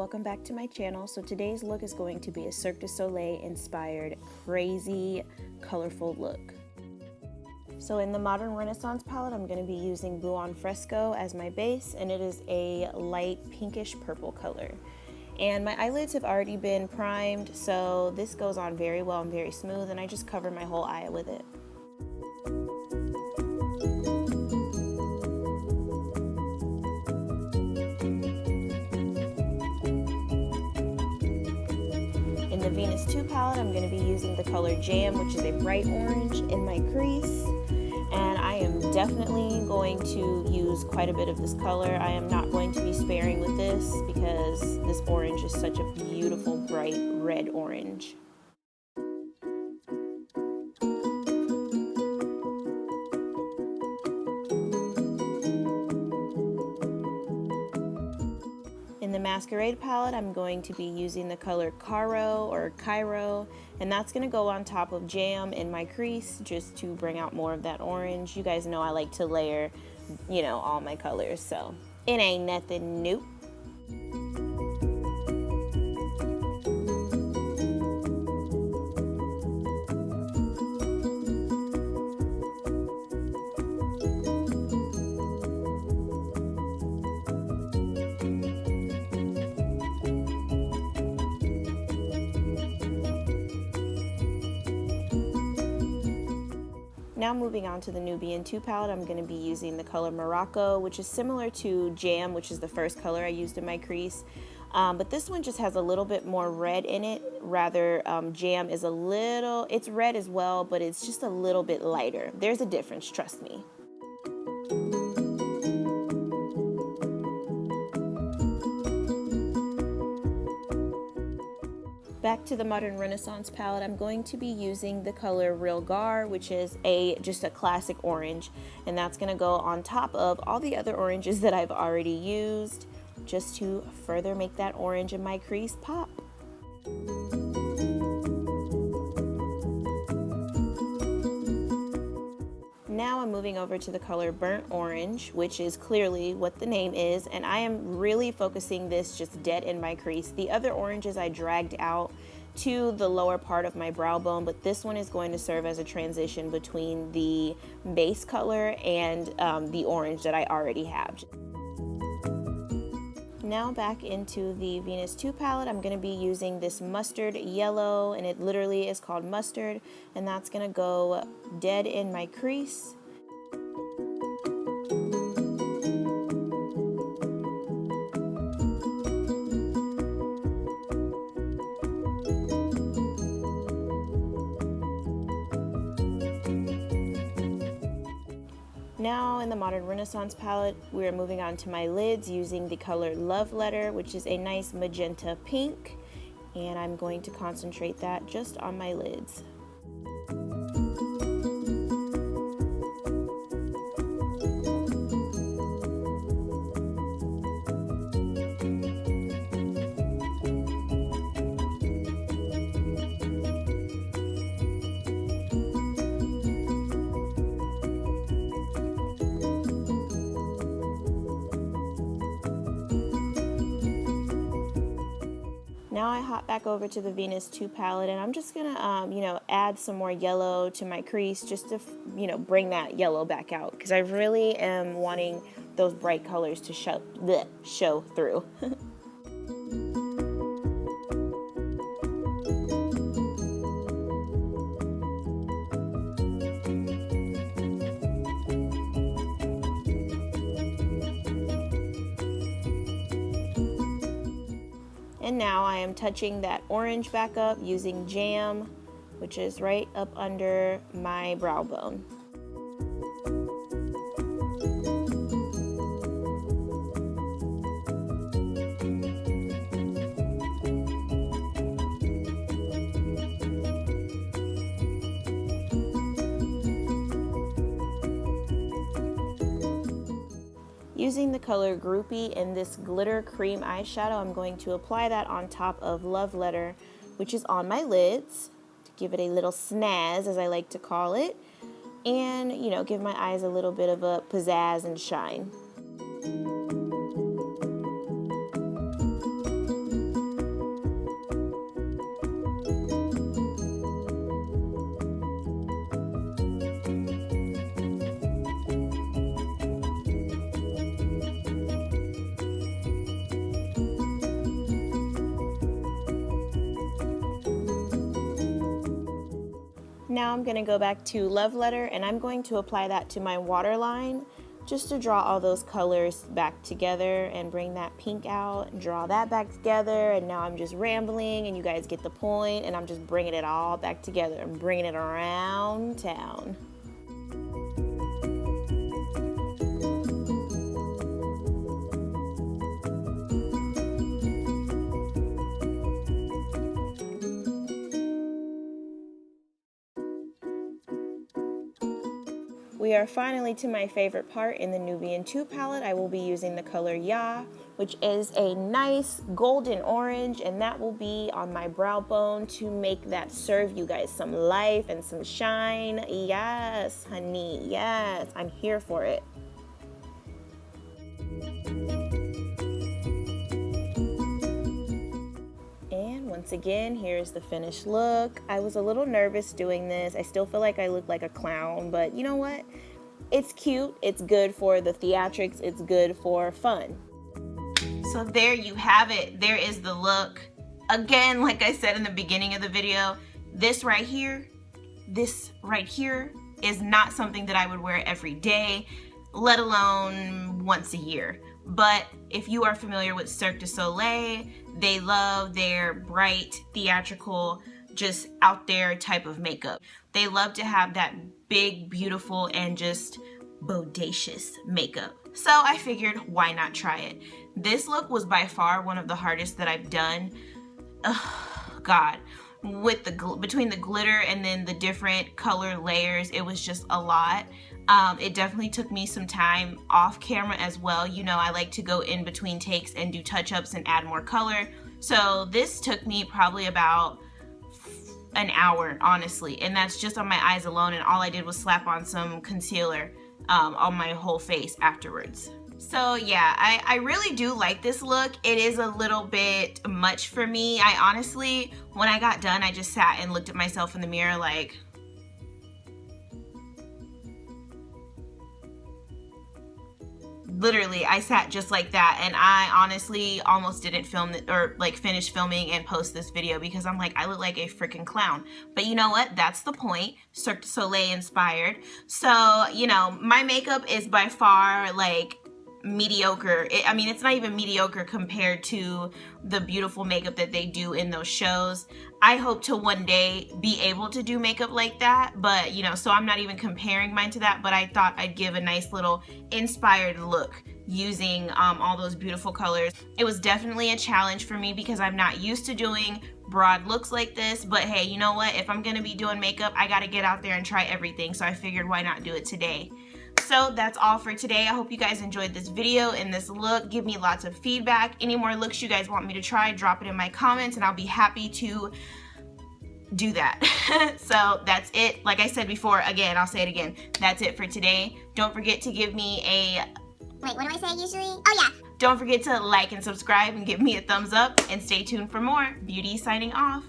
welcome back to my channel. So today's look is going to be a Cirque Du Soleil inspired crazy colorful look. So in the Modern Renaissance palette, I'm going to be using Blue on Fresco as my base, and it is a light pinkish purple color. And my eyelids have already been primed, so this goes on very well and very smooth, and I just cover my whole eye with it. In the Venus 2 palette, I'm going to be using the color Jam, which is a bright orange, in my crease. And I am definitely going to use quite a bit of this color. I am not going to be sparing with this because this orange is such a beautiful, bright red orange. In the Masquerade palette, I'm going to be using the color Cairo, and that's going to go on top of Jam in my crease just to bring out more of that orange. You guys know I like to layer, all my colors, so it ain't nothing new. Now moving on to the Nubian 2 palette, I'm going to be using the color Morocco, which is similar to Jam, which is the first color I used in my crease. But this one just has a little bit more red in it. Rather, Jam is it's red as well, but it's just a little bit lighter. There's a difference, trust me. Back to the Modern Renaissance palette, I'm going to be using the color Real Gar, which is just a classic orange, and that's going to go on top of all the other oranges that I've already used, just to further make that orange in my crease pop. Now I'm moving over to the color Burnt Orange, which is clearly what the name is, and I am really focusing this just dead in my crease. The other oranges I dragged out to the lower part of my brow bone, but this one is going to serve as a transition between the base color and the orange that I already have. Now back into the Venus 2 palette, I'm going to be using this mustard yellow, and it literally is called mustard, and that's going to go dead in my crease. Now in the Modern Renaissance palette, we are moving on to my lids using the color Love Letter, which is a nice magenta pink, and I'm going to concentrate that just on my lids. Now I hop back over to the Venus 2 palette, and I'm just gonna, add some more yellow to my crease just to, bring that yellow back out, because I really am wanting those bright colors to show through. And now I am touching that orange back up using Jam, which is right up under my brow bone. Using the color Groupie in this glitter cream eyeshadow, I'm going to apply that on top of Love Letter, which is on my lids, to give it a little snazz, as I like to call it, and, give my eyes a little bit of a pizzazz and shine. Now I'm going to go back to Love Letter, and I'm going to apply that to my waterline just to draw all those colors back together and bring that pink out and draw that back together. And now I'm just rambling and you guys get the point, and I'm just bringing it all back together and bringing it around town. We are finally to my favorite part in the Nubian 2 palette. I will be using the color Ya, which is a nice golden orange, and that will be on my brow bone to make that serve you guys some life and some shine. Yes, honey, yes, I'm here for it. Once again, here's the finished look. I was a little nervous doing this. I still feel like I look like a clown, but you know what? It's cute, it's good for the theatrics, it's good for fun. So there you have it. There is the look. Again, like I said in the beginning of the video, this right here is not something that I would wear every day, let alone once a year. But if you are familiar with Cirque Du Soleil, they love their bright, theatrical, just out there type of makeup. They love to have that big, beautiful, and just bodacious makeup. So I figured, why not try it? This look was by far one of the hardest that I've done. Oh, God. With between the glitter and then the different color layers, it was just a lot. It definitely took me some time off camera as well. You know, I like to go in between takes and do touch-ups and add more color. So this took me probably about an hour, honestly, and that's just on my eyes alone, and all I did was slap on some concealer on my whole face afterwards. So yeah, I really do like this look. It is a little bit much for me. I honestly, when I got done, I just sat and looked at myself in the mirror like, literally, I sat just like that, and I honestly almost didn't film or like finish filming and post this video because I'm like, I look like a freaking clown. But you know what? That's the point. Cirque Du Soleil inspired. So, you know, my makeup is by far like mediocre. I mean, it's not even mediocre compared to the beautiful makeup that they do in those shows. I hope to one day be able to do makeup like that, but you know, so I'm not even comparing mine to that, but I thought I'd give a nice little inspired look using all those beautiful colors. It was definitely a challenge for me because I'm not used to doing broad looks like this, but hey, you know what? If I'm gonna be doing makeup, I gotta get out there and try everything, so I figured why not do it today. So that's all for today. I hope you guys enjoyed this video and this look. Give me lots of feedback. Any more looks you guys want me to try, drop it in my comments and I'll be happy to do that. So that's it. Like I said before, again, I'll say it again. That's it for today. Don't forget to give me a... Wait, what do I say usually? Oh yeah. Don't forget to like and subscribe and give me a thumbs up and stay tuned for more. BeauDee signing off.